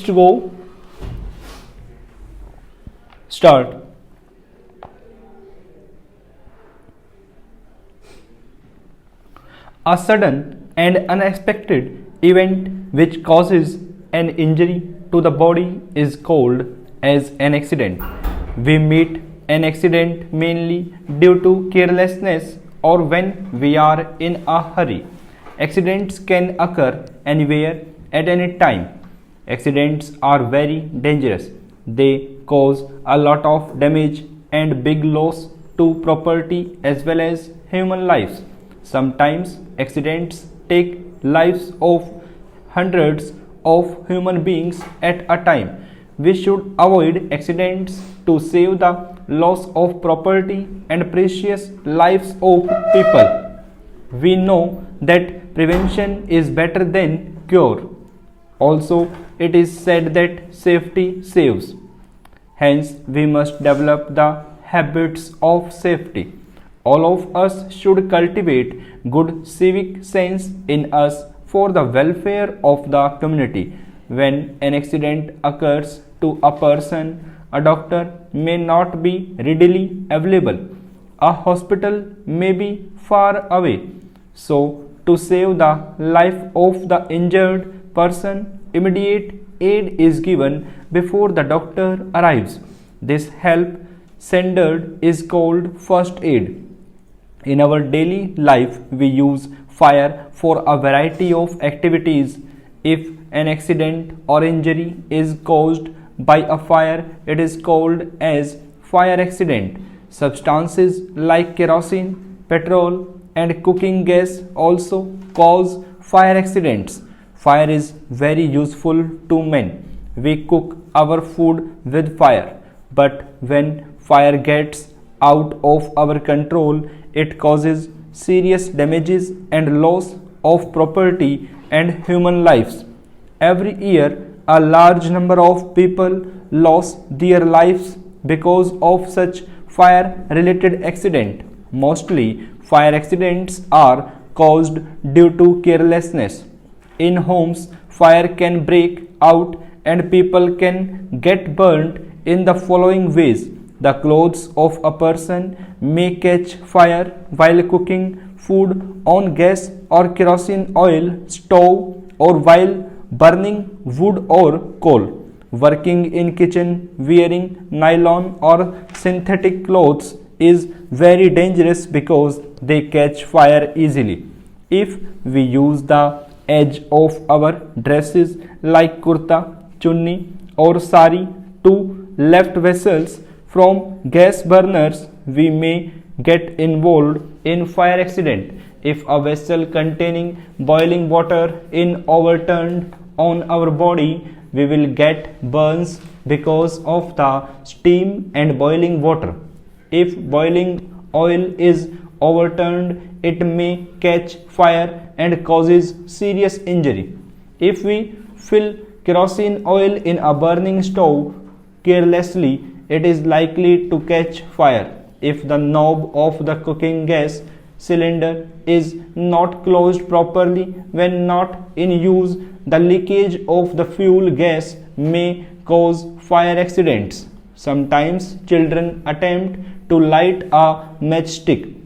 To go start. A sudden and unexpected event which causes an injury to the body is called as an accident. We meet an accident mainly due to carelessness or when we are in a hurry. Accidents can occur anywhere at any time. Accidents are very dangerous. They cause a lot of damage and big loss to property as well as human lives. Sometimes accidents take lives of hundreds of human beings at a time. We should avoid accidents to save the loss of property and precious lives of people. We know that prevention is better than cure. Also, it is said that safety saves. Hence, we must develop the habits of safety. All of us should cultivate good civic sense in us for the welfare of the community. When an accident occurs to a person, a doctor may not be readily available. A hospital may be far away. So, to save the life of the injured person, immediate aid is given before the doctor arrives. This help rendered is called first aid. In our daily life, we use fire for a variety of activities. If an accident or injury is caused by a fire, it is called as fire accident. Substances like kerosene, petrol, and cooking gas also cause fire accidents. Fire is very useful to men. We cook our food with fire, but when fire gets out of our control, it causes serious damages and loss of property and human lives. Every year, a large number of people lose their lives because of such fire related accident. Mostly, fire accidents are caused due to carelessness. In homes, fire can break out and people can get burnt in the following ways. The clothes of a person may catch fire while cooking food on gas or kerosene oil stove or while burning wood or coal. Working in kitchen wearing nylon or synthetic clothes is very dangerous because they catch fire easily. If we use the edge of our dresses like kurta, chunni or sari to lift vessels from gas burners, we may get involved in fire accident. If a vessel containing boiling water is overturned on our body, we will get burns because of the steam and boiling water. If boiling oil is overturned, it may catch fire and causes serious injury. If we fill kerosene oil in a burning stove carelessly, it is likely to catch fire. If the knob of the cooking gas cylinder is not closed properly when not in use, the leakage of the fuel gas may cause fire accidents. Sometimes children attempt to light a matchstick.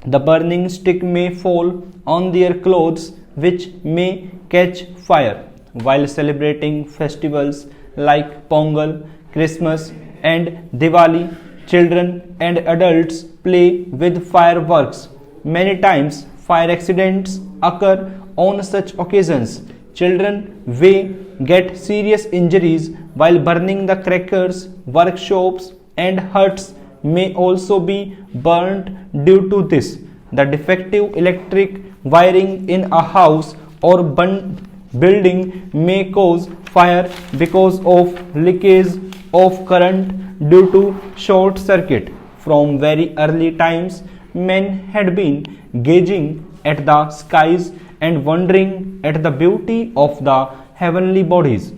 The burning stick may fall on their clothes, which may catch fire. While celebrating festivals like Pongal, Christmas, and Diwali, children and adults play with fireworks. Many times, fire accidents occur on such occasions. Children may get serious injuries while burning the crackers. Workshops and huts may also be burnt due to this. The defective electric wiring in a house or building may cause fire because of leakage of current due to short circuit. From very early times, men had been gazing at the skies and wondering at the beauty of the heavenly bodies.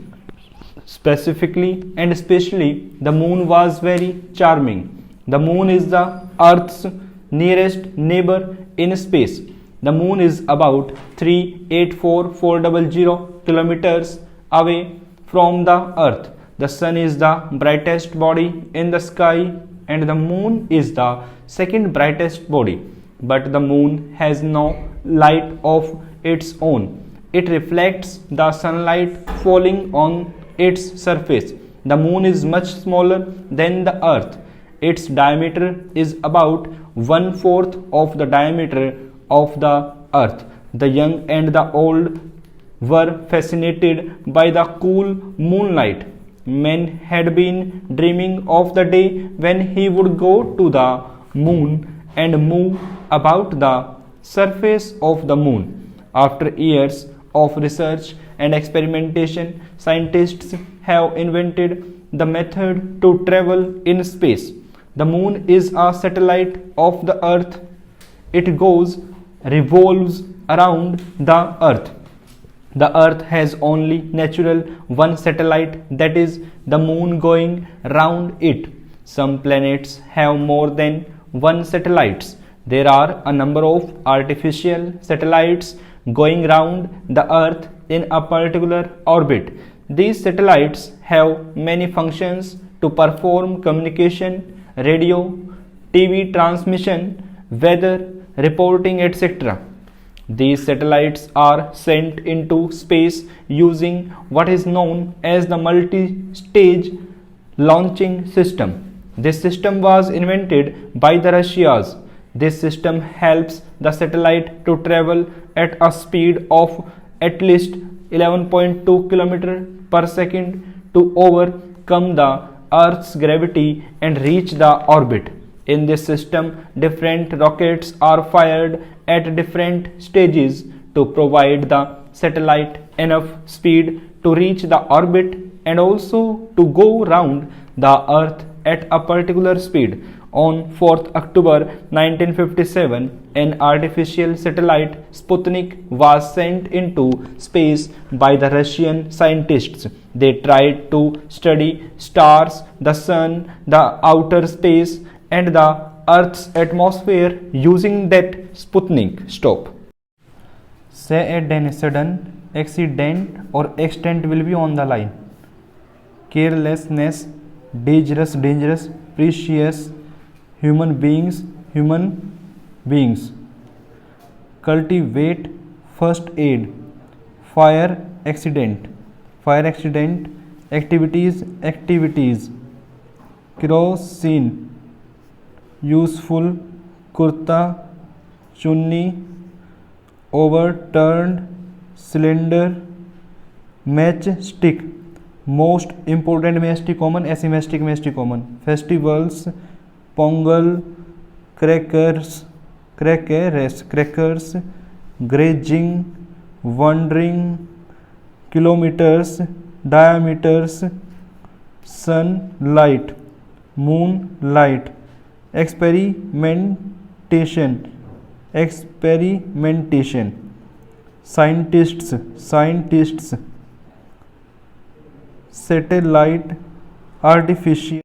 Specifically and especially, the moon was very charming. The moon is the Earth's nearest neighbor in space. The moon is about 384,400 kilometers away from the earth. The sun is the brightest body in the sky and the moon is the second brightest body. But the moon has no light of its own. It reflects the sunlight falling on its surface. The moon is much smaller than the earth. Its diameter is about 1/4 of the diameter of the earth. The young and the old were fascinated by the cool moonlight. Man had been dreaming of the day when he would go to the moon and move about the surface of the moon. After years of research and experimentation, scientists have invented the method to travel in space. The moon is a satellite of the earth. It revolves around the earth. The earth has only natural one satellite, that is the moon going round it. Some planets have more than one satellites. There are a number of artificial satellites going round the earth in a particular orbit. These satellites have many functions to perform communication, radio, TV transmission, weather reporting, etc. These satellites are sent into space using what is known as the multi-stage launching system. This system was invented by the Russians. This system helps the satellite to travel at a speed of at least 11.2 km per second to overcome the Earth's gravity and reach the orbit. In this system, different rockets are fired at different stages to provide the satellite enough speed to reach the orbit and also to go round the earth at a particular speed. On 4th October 1957, an artificial satellite Sputnik was sent into space by the Russian scientists. They tried to study stars, the sun, the outer space and the Earth's atmosphere using that Sputnik. Stop. Say a sudden accident or accident will be on the line. Carelessness, dangerous, precious, human beings. Cultivate first aid. Fire accident, activities. Kerosene, useful, kurta, chunni, overturned cylinder, matchstick, most important matchstick common, ऐसी matchstick common. Festivals, pongal, crackers, grazing, wandering, kilometers, diameters, sunlight, moonlight, experimentation, scientists, satellite, artificial